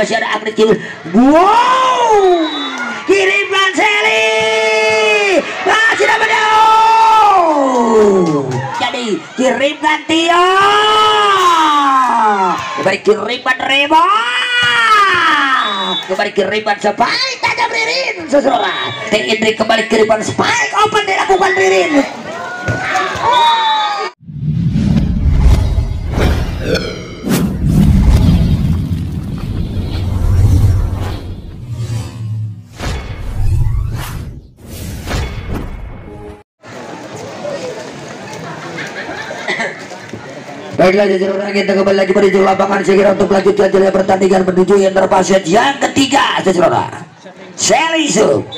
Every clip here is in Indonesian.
masih ada Agni Cibul. Wow, kirimkan Seli masih dapat jadi kirimkan Tio, kembali kirimkan Rebo, kembali kirimkan Spike tajam Ririn seseorang. Indri kembali kirimkan Spike open dilakukan Ririn. Baiklah jajaran kita kembali lagi menuju lapangan segera untuk melanjutkan jalannya pertandingan menuju yang terpasat yang ketiga jajaran. Seli Sub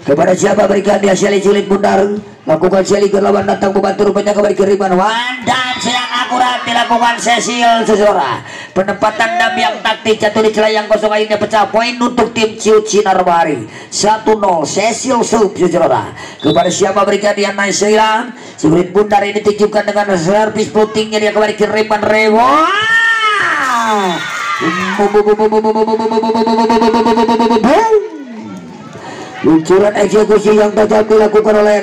kepada siapa berikan dia Seli sulit bundar lakukan Seli ke lawan datang membantu rupanya kembali kiriman Wandan yang akurat dilakukan Cecil jajaran. Penempatan dam yang taktis jatuh di celah yang kosong akhirnya pecah poin untuk tim Ciut Sinar Bahari 1-0 Cecil Sub jajaran. Kepada siapa berikan dia Naisira sulit bundar ini tunjukkan dengan servis putingnya dia kembali kiriman Rewo. Luncuran eksekusi yang tajam dilakukan oleh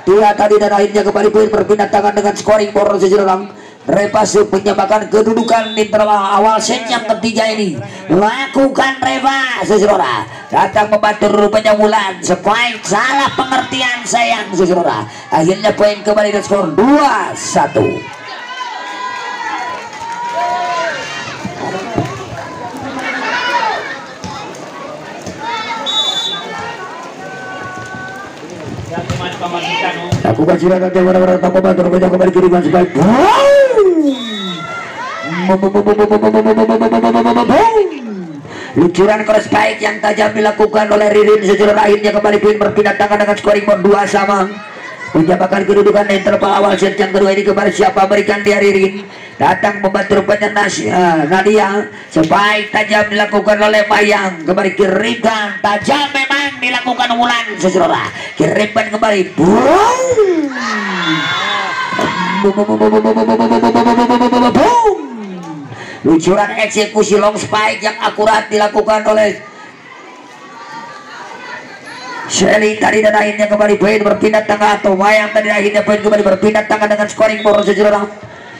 dia tadi dan akhirnya kembali poin berpindah tangan dengan scoring board sejelang. Repasuk menyamakan kedudukan di awal set yang ketiga ini. Lakukan Reva sejerola datang membantu rupanya Wulan. Spike salah pengertian sayang sejerola. Akhirnya poin kembali dan skor 2-1. Lakukan silakan orang-orang tanpa bantu rupanya kembali kiriman Spike. Luncuran cross Spike yang tajam dilakukan oleh Ririn sejenak akhirnya kembali poin berpindah tangan dengan scoring 2-2 menjamakan kedudukan interval awal set yang kedua ini kepada siapa berikan dia Ririn datang membantu rupanya Nadia. Spike tajam dilakukan oleh Mayang kembali kirimkan tajam memang dilakukan Wulan sejenak kirimkan kembali luncuran eksekusi long Spike yang akurat dilakukan oleh Shelly tadi dan akhirnya kembali poin berpindah tangan atau Mayang tadi akhirnya poin kembali berpindah tangan dengan scoring board sejenak.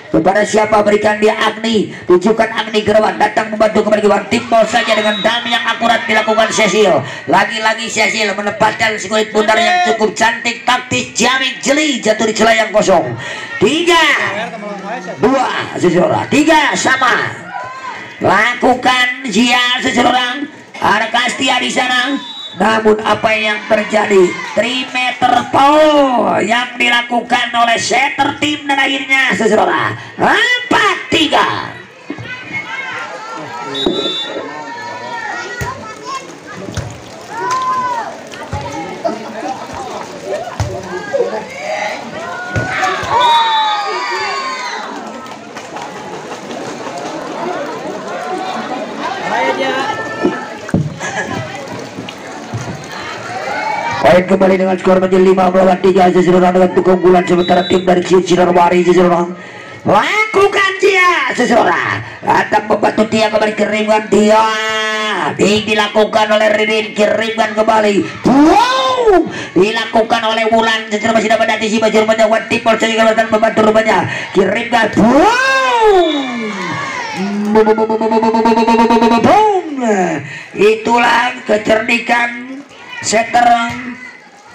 Kepada siapa berikan dia Agni tunjukkan Agni Gerawan datang membantu kembali Gerawan timbal saja dengan dam yang akurat dilakukan Cecil. Lagi-lagi Cecil menempatkan sikuit bundar yang cukup cantik taktis jamin jeli jatuh di celah yang kosong 3-2 seseorang 3 sama. Lakukan Zia seseorang ada Kastia di sana. Namun apa yang terjadi 3 meter pole yang dilakukan oleh setter tim dan akhirnya seseorang 4-3. Poin kembali dengan skor menjadi 5-3 seseorang dengan keunggulan sementara tim dari Ciut Sinar Bahari seseorang. Lakukan dia seseorang datang membantu dia kembali kirimkan dia dilakukan oleh Ririn kirimkan kembali dilakukan oleh Wulan seseorang masih dapat antisipasi rupanya one tip ball sehingga membantu rupanya kirimkan itulah kecerdikan setter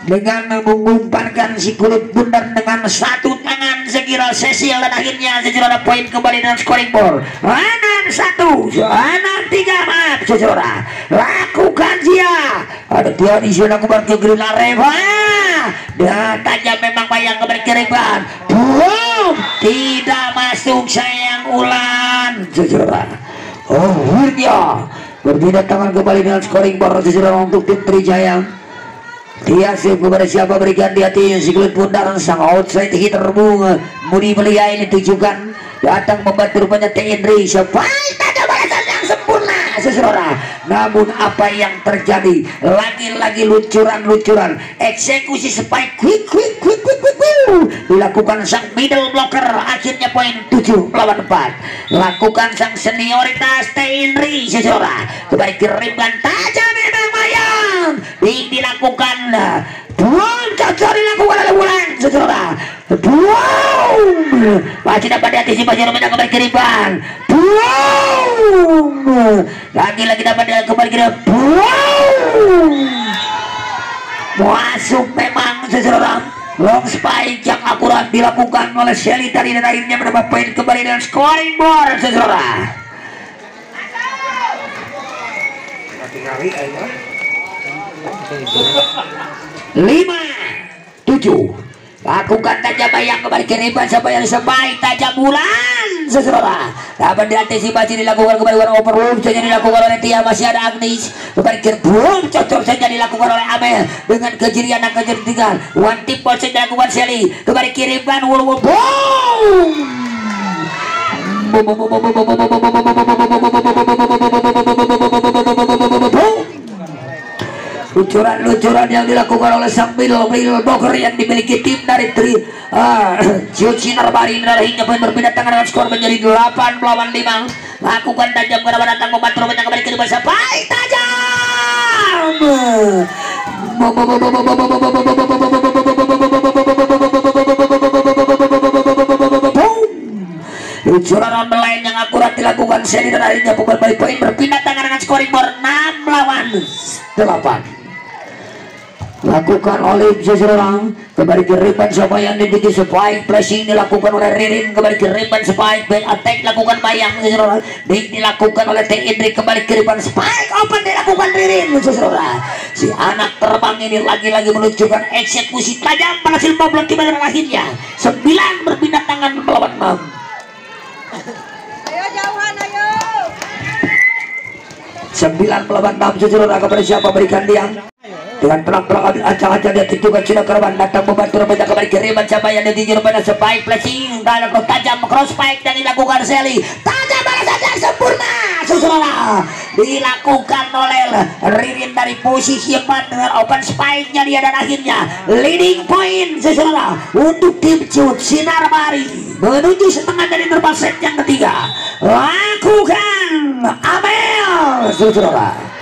dengan mengumpankan si kulit bundar dengan satu tangan sekira Cecil dan akhirnya sejarah poin kembali dengan scoring board Anan 1 Anan 3 maaf sejarah lakukan dia ada dia di zona kembali ke Green Areva dan tajam memang Mayang kembali kiriman tidak masuk sayang Ulan sejarah akhirnya berbeda tangan kembali dengan scoring board sejarah untuk tim Trijaya. Dia kepada siapa berikan dia si kulit bundar sang outside hitter bunga Mudi Belia ini tujukan datang membantu rupanya Indri Spike ada balasan yang sempurna saudara. Namun apa yang terjadi? Lagi-lagi luncuran eksekusi spike quick dilakukan sang middle blocker. Akhirnya poin 7 lawan 4. Lakukan sang senioritas Henry saudara. Kembali kirimkan tajam memang Mayang. Dilakukan boom, cocok dilakukan oleh Wulan saudara. Boom, masih dapat diantisipasi rumahnya kembali kiriman. Boom, lagi-lagi dapat dia kembali kiriman. Boom, masuk memang saudara. Long spike yang akurat dilakukan oleh Shelly tadi dan akhirnya mendapat poin kembali dengan scoring board saudara. 5-7. Lakukan tajam Mayang kembali kiriman sampai yang sebaik tajam Bulan saudara. Dapat diantisipasi dilakukan kembali one overload saja dilakukan oleh Tia. Masih ada Agnes kembali kiriman cocok saja dilakukan oleh Amel dengan kejirian dan kejernihan. One tip ball saja dilakukan Shelly kembali kiriman boom. Luncuran yang dilakukan oleh sang middle blocker yang dimiliki tim dari Sinar Bari hingga poin berpindah tangan dengan skor menjadi 8 melawan 5. Lakukan tajam ke datang membantu rumahnya kembali ke sampai tajam. Luncuran on the line yang akurat dilakukan Shelly dan akhirnya pukul balik poin berpindah tangan dengan scoring board 6 lawan 8. Lakukan oleh seseorang kembali kiriman sama yang dibikin spike flashing dilakukan oleh Ririn kembali kiriman spike back attack dilakukan Mayang seseorang dilakukan oleh Henry kembali kiriman spike open dilakukan Ririn seseorang. Si anak terbang ini lagi-lagi meluncurkan eksekusi tajam berhasil memblok tiba dan akhirnya 9 berpindah tangan melawan 6. Ayo jauhan ayo. 9 melawan 6 seseorang kepada siapa berikan dia dengan pelang-pelang ambil acak-acak dia tentukan sudah korban datang membantu remaja kembali kiriman siapa yang ditinggi remaja spike flashing dalam tajam cross spike dan dilakukan Shelly tajam balas saja sempurna saudara dilakukan oleh Ririn dari posisi 4 dengan open spike-nya dia dan akhirnya leading point saudara untuk tim Cut Sinar Bari menuju setengah dari terbang set yang ketiga. Lakukan Amel saudara.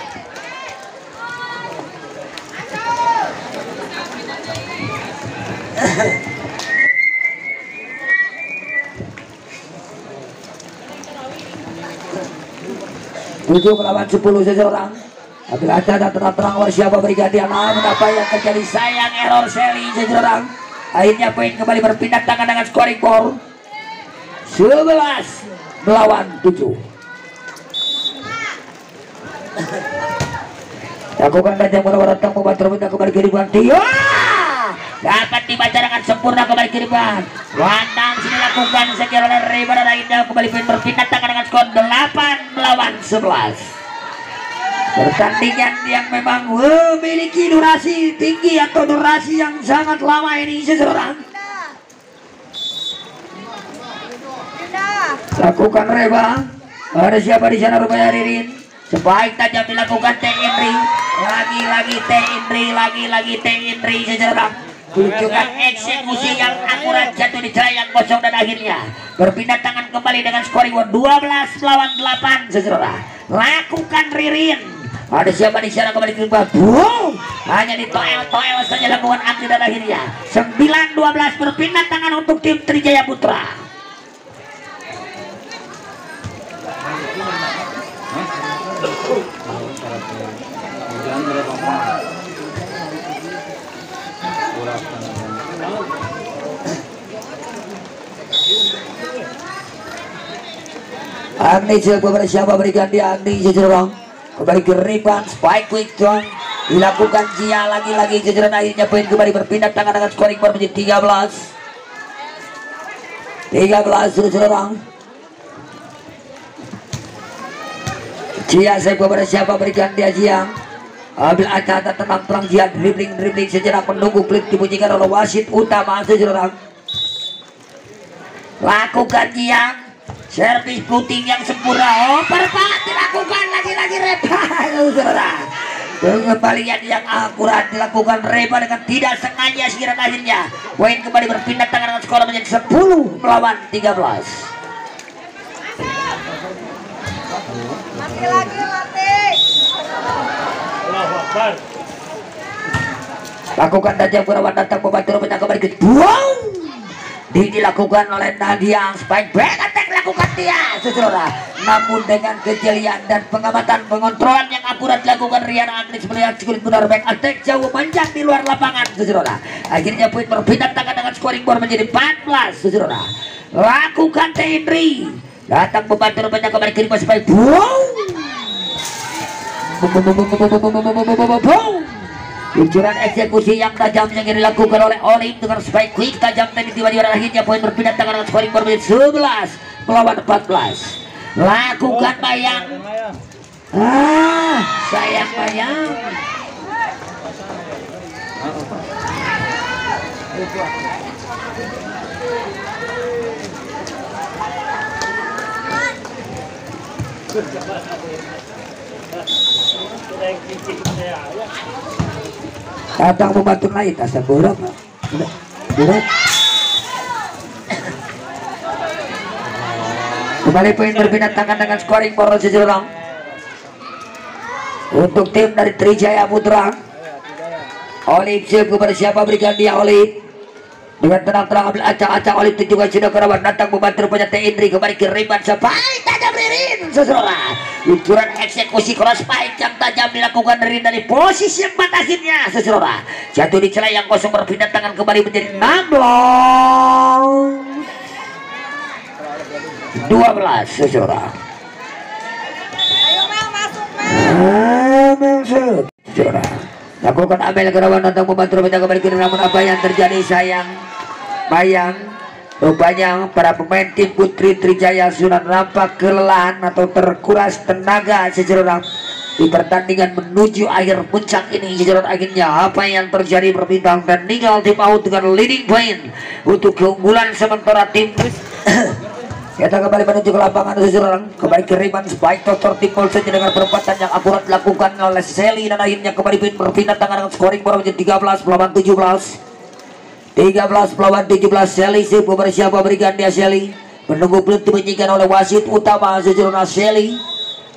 Tujuh melawan 10 seseorang. Apabila ada terang-terang siapa bergantian namun apa yang terjadi sayang error Shelly seseorang. Akhirnya poin kembali berpindah tangan dengan scoring board 11 melawan 7. Lakukan tajam bola datang membantu kembali kiriman dia dapat dibaca dengan sempurna kembali kiriman. Wandang sini lakukan sekira oleh Riba dan akhirnya kembali berpindah tangan dengan skor 8 melawan 11. Pertandingan yang memang memiliki durasi tinggi atau durasi yang sangat lama ini seseorang. Lakukan Reba. Ada siapa di sana rupanya Ririn. Sebaik tajam dilakukan Henry. Lagi-lagi Henry, lagi-lagi Henry seseorang. Tunjukkan eksekusi yang akurat jatuh di celah yang kosong dan akhirnya berpindah tangan kembali dengan scoring 12 lawan 8 seseorang. Lakukan Ririn. Ada siapa di sana kembali ke boom. Hanya di toel saja lakukan aksi dan akhirnya 9-12 berpindah tangan untuk tim Trijaya Putra. Agni beberapa siapa berikan dia Agni seseorang kembali ke rebound spike quick turn dilakukan Jia lagi-lagi seseorang akhirnya poin kembali berpindah tangan dengan scoring board menjadi 13 seseorang. Jia beberapa siapa berikan dia Jia ambil acara tenang perang Jia dribbling sejenak menunggu klik dibunyikan oleh wasit utama seseorang. Lakukan Jia servis puting yang sempurna. Perpat dilakukan lagi-lagi Reba. Pengembalian yang akurat dilakukan Reba dengan tidak sengaja sekiranya akhirnya poin kembali berpindah tangan dengan skor menjadi 10 melawan 13. Lagi latih. Lakukan tajam Gunawan datang membantu rupanya kembali ke buang. Dilakukan oleh Nadia spike back attack lakukan dia saudara, namun dengan kejelian dan pengamatan pengontrolan yang akurat dilakukan Rian Agnes melihat kulit benar back attack jauh panjang di luar lapangan saudara. Akhirnya poin berpindah tangan dengan scoring board menjadi 14 saudara. Lakukan Tendri datang membantu rupanya kembali ke spike buang. Luncuran eksekusi yang tajam yang dilakukan oleh Olim dengan spike quick tajam tadi tiba-tiba akhirnya poin berpindah tangan dengan scoring board 11 melawan 14. Lakukan Bayang. Sayang Bayang. Datang membantu lain asal buruk. Kembali poin berpindah tangan dengan scoring board sejelang untuk tim dari Trijaya Putra. Olip siap kepada siapa berikan dia Olip dengan tenang-tenang ambil acak-acak. Olip itu juga sudah kerabat datang membantu rupanya Indri kembali ke rebound sampai tajam Ririn seseorang. Luncuran eksekusi cross spike yang tajam dilakukan dari posisi 4 akhirnya seseorang jatuh di celah yang kosong berpindah tangan kembali menjadi 12 seseorang. Ayo Mel masuk Mel. Seseorang lakukan Amel Kerawan datang membantu rupanya kembali ke namun apa yang terjadi sayang Bayang. Rupanya para pemain tim Putri Trijaya sudah nampak kelelahan atau terkuras tenaga sejerorak di pertandingan menuju akhir puncak ini. Sejerorak akhirnya apa yang terjadi berbintang dan tinggal tim out dengan leading point untuk keunggulan sementara tim kita kembali menuju ke lapangan sejerorak kembali ke rebound spike Dr. tim Polsen dengan perempatan yang akurat dilakukan oleh Sally dan akhirnya kembali berpindah tangan dengan scoring board menjadi 13 melawan 17. 13 melawan 17. Sally sip kepada siapa berikan dia Sally menunggu peluit dibunyikan oleh wasit utama sejeronak Sally.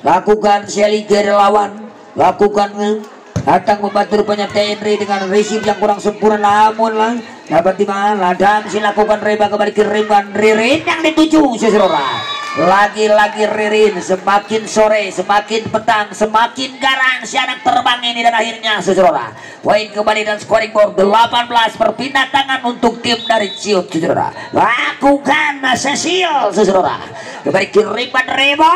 Lakukan Sally ke lawan lakukan datang membantu rupanya Tendri dengan receive yang kurang sempurna namun lah dapat dimana dan silakukan Reba kembali ke rebound Ririn yang dituju sejeronak. Lagi-lagi Ririn semakin sore semakin petang semakin garang si anak terbang ini dan akhirnya sejeronak poin kembali dan scoring board 18 berpindah tangan untuk tim dari Ciut sejeronak. Lakukan Cecil sejeronak kembali ke rebound Reba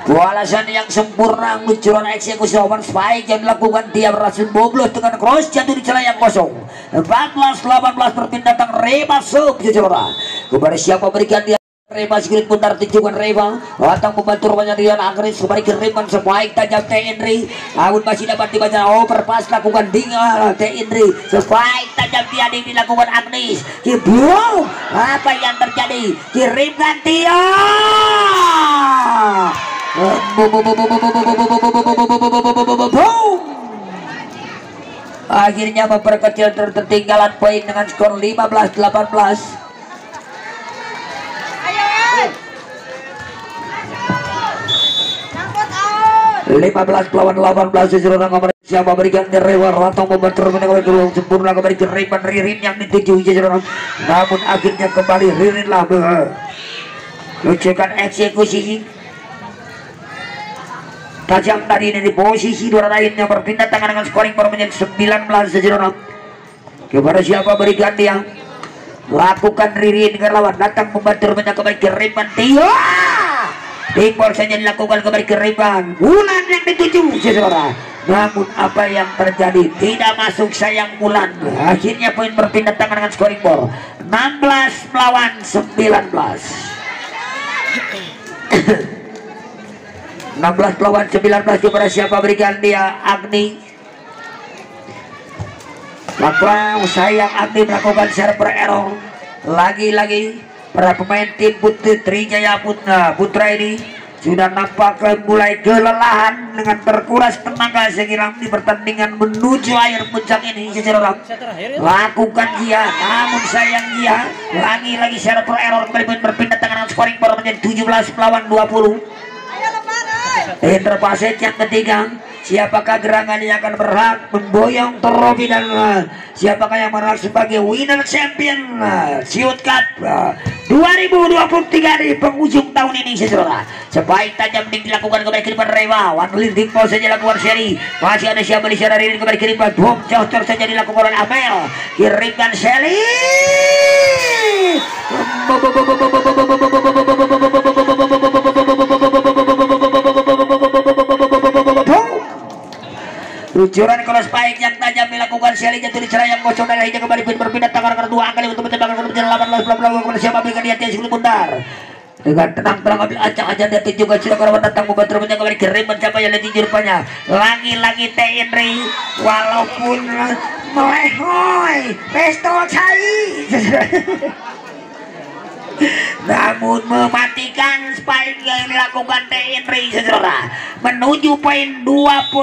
Balasan yang sempurna luncuran eksekusi lawan spike yang dilakukan dia berhasil boblos dengan cross jatuh di celah yang kosong. 14-18 berpindah tangan Reba sub sejeronak kepada siapa berikan dia Reba sekiranya pun tertujukan Reba datang membantu rumahnya Rian Agres kembali ke rebound spike tajam Tendri namun masih dapat dibaca overpass lakukan tinggal Tendri spike tajam dia dilakukan Agnes Kibio apa yang terjadi kirimkan dia akhirnya memperkecil tertinggalan poin dengan skor 15-18. 15 lawan 18 sejeronak nomor siapa berikan Derewa Ratong membantu menang sempurna kembali ke Repan Ririn yang dituju sejeronak namun akhirnya kembali Ririn lah lucukan eksekusi tajam tadi ini di posisi dua lainnya berpindah tangan dengan scoring baru menjadi 19 sejeronak kepada siapa berikan dia lakukan Ririn dengan lawan datang membantu menang kembali ke Repan dia Timbol saja dilakukan kembali ke rebound Bulan yang dituju seseorang namun apa yang terjadi tidak masuk sayang Bulan akhirnya poin berpindah tangan dengan scoring board 16 melawan 19 16 lawan 19 kepada siapa berikan dia Agni Maka sayang Abdi melakukan server error. Lagi-lagi para pemain tim Putri Jaya Putra ini sudah nampak mulai kelelahan dengan terkuras tenaga sekiranya di pertandingan menuju akhir puncak ini. Secara lakukan dia, namun sayang dia lagi-lagi server error kembali berpindah tangan scoring board menjadi 17 melawan 20. Interpaset yang ketiga, siapakah gerangan yang akan berhak memboyong trofi dan siapakah yang berhak sebagai winner champion Siut Cup 2023 di penghujung tahun ini. Saudara, sebaik tajam dilakukan kembali kiriman Rewa, Wanlin Timpo saja lakukan seri, masih ada siapa di sana ini kembali kiriman bom jauh saja dilakukan oleh Amel, kirimkan Shelly. Luncuran cross baik yang tajam dilakukan Shelly jatuh di cerai yang kosong dan akhirnya kembali berpindah tangan kedua kali untuk menembakkan menjelang 18 kepada siapa berikan di hati sebelum bundar dengan tenang-tenang ambil acak-acak dan juga sudah korban datang membantu rupanya kembali kirim mencapai yang letih rupanya lagi-lagi Henry walaupun melehoi pistol cai namun mematikan spike yang dilakukan Henry saudara menuju poin 21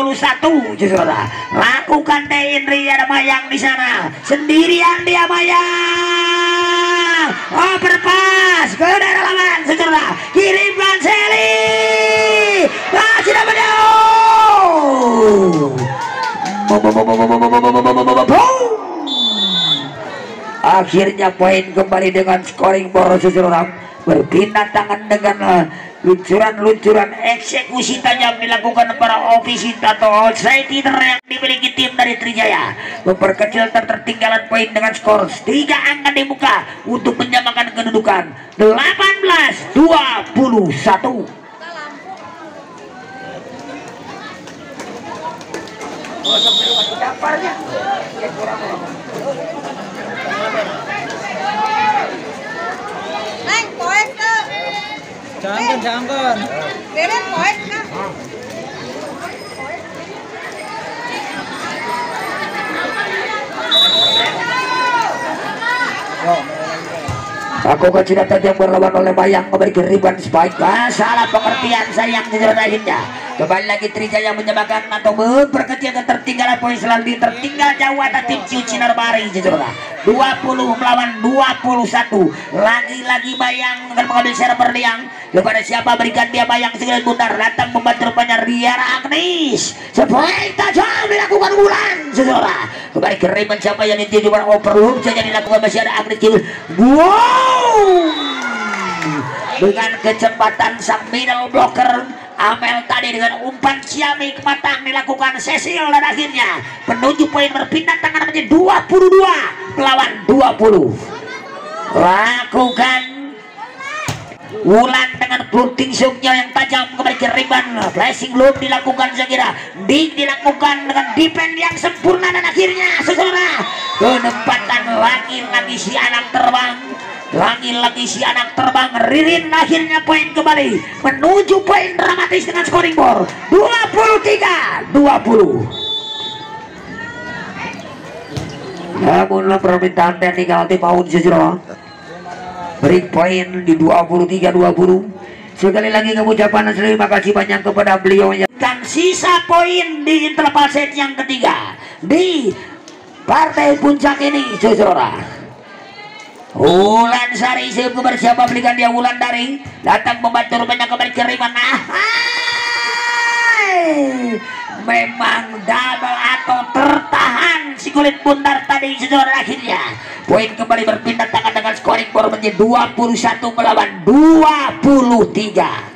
saudara. Lakukan Henry, ada Mayang di sana sendirian dia Mayang overpass ke daerah lawan saudara, kirimkan Shelly masih dapat jauh. Akhirnya poin kembali dengan scoring boros saudara, berpindah tangan dengan luncuran-luncuran eksekusi tajam dilakukan para ofisi atau outside hitter yang dimiliki tim dari Trijaya, memperkecil tertinggalan poin dengan skor 3 angka di muka untuk menyamakan kedudukan 18-21. Neng, poin ke? Jangan. Deren poin ke? Aku kecil tajam berlawan oleh Mayang memberi kiriman spike. Salah pengertian sayang sejarah akhirnya. Kembali lagi Trijaya menyamakan atau memperkecil ketertinggalan poin selalu tertinggal jauh atas tim Ciu Cinar Bari saudara. 20 melawan 21. Lagi-lagi Mayang akan mengambil server liang kepada siapa berikan dia Mayang segera bundar datang membantu rupanya Riara Agnes. Sebaik tajam dilakukan Wulan saudara. Kembali kiriman siapa yang dituju pada overload saja dilakukan masih ada Agnes. Wow, dengan kecepatan sang middle blocker Amel tadi dengan umpan ciamik matang dilakukan Cecil dan akhirnya menuju poin berpindah tangan menjadi 22 melawan 20. Lakukan Wulan dengan floating shootnya yang tajam kembali kiriman flashing loop dilakukan saya kira dilakukan dengan defense yang sempurna dan akhirnya saudara penempatan lagi-lagi si anak terbang Ririn akhirnya poin kembali menuju poin dramatis dengan scoring board 23-20. namun permintaan teknik tim Maun Sejero break point di 23-20. Sekali lagi pengucapan terima kasih banyak kepada beliau yang dan sisa poin di interval set yang ketiga di partai puncak ini saudara. Wulan Sari kepada siapa belikan dia Wulan Dari datang membantu rupanya kembali kiriman. Memang double atau tertahan si kulit bundar tadi saudara. Akhirnya poin kembali berpindah tangan dengan scoring board menjadi 21 melawan 23.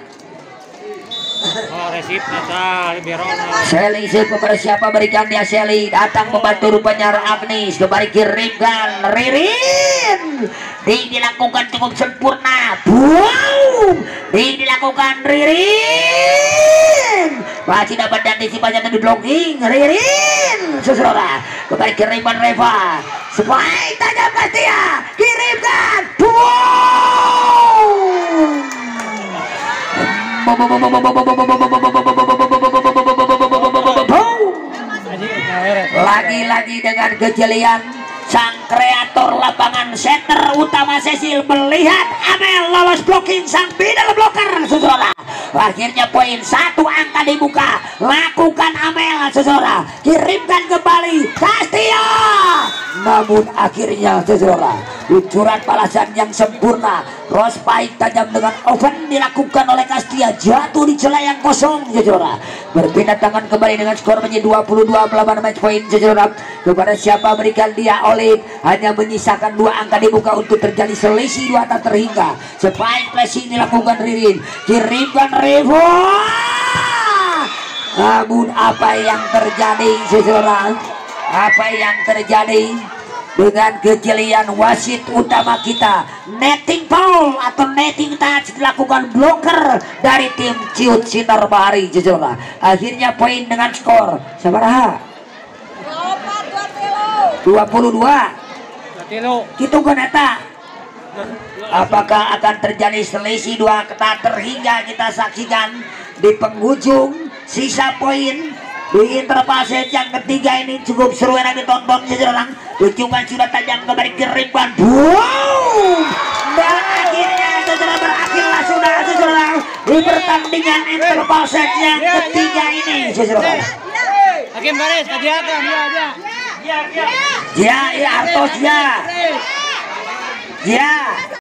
Shelly kepada siapa berikan dia Shelly datang membantu rupanya Agnes kembali kirimkan Ririn dilakukan cukup sempurna. Wow, dilakukan Ririn masih dapat diantisipasi dan di blocking Ririn saudara kembali kiriman Reva sebaik tajam Kastia kirimkan. Wow, Lagi-lagi dengan kejelian sang kreator lapangan center utama Cecil melihat Amel lolos blocking sang middle blocker, saudara. Akhirnya poin 1 angka dibuka. Lakukan Amel, saudara. Kirimkan kembali Castillo. Namun akhirnya, saudara, luncuran balasan yang sempurna, cross pike tajam dengan oven dilakukan oleh Castillo, jatuh di celah yang kosong, saudara. Berpindah tangan kembali dengan skor menjadi 22 melawan match point, saudara. Kepada siapa berikan dia Olip, hanya menyisakan 2 angka dibuka untuk terjadi selisih 2 tak terhingga. Spike flashing dilakukan Ririn, kirimkan Revo. Namun apa yang terjadi, saudara? Apa yang terjadi dengan kejelian wasit utama kita? Netting foul atau netting touch dilakukan blocker dari tim Ciut Sinar Bahari, saudara. Akhirnya poin dengan skor sabaraha 22 gitu kan eta. Apakah akan terjadi selisih 2 tak terhingga? Kita saksikan di penghujung sisa poin di interval set yang ketiga ini. Cukup seru yang ditonton, saudara. Ujungan sudah tajam kembali kirimkan, boom, dan akhirnya, saudara, berakhirlah sudah, saudara, di pertandingan interval set yang ketiga ini, saudara. Hakim garis, kajiakan, Ya, Artos, ya.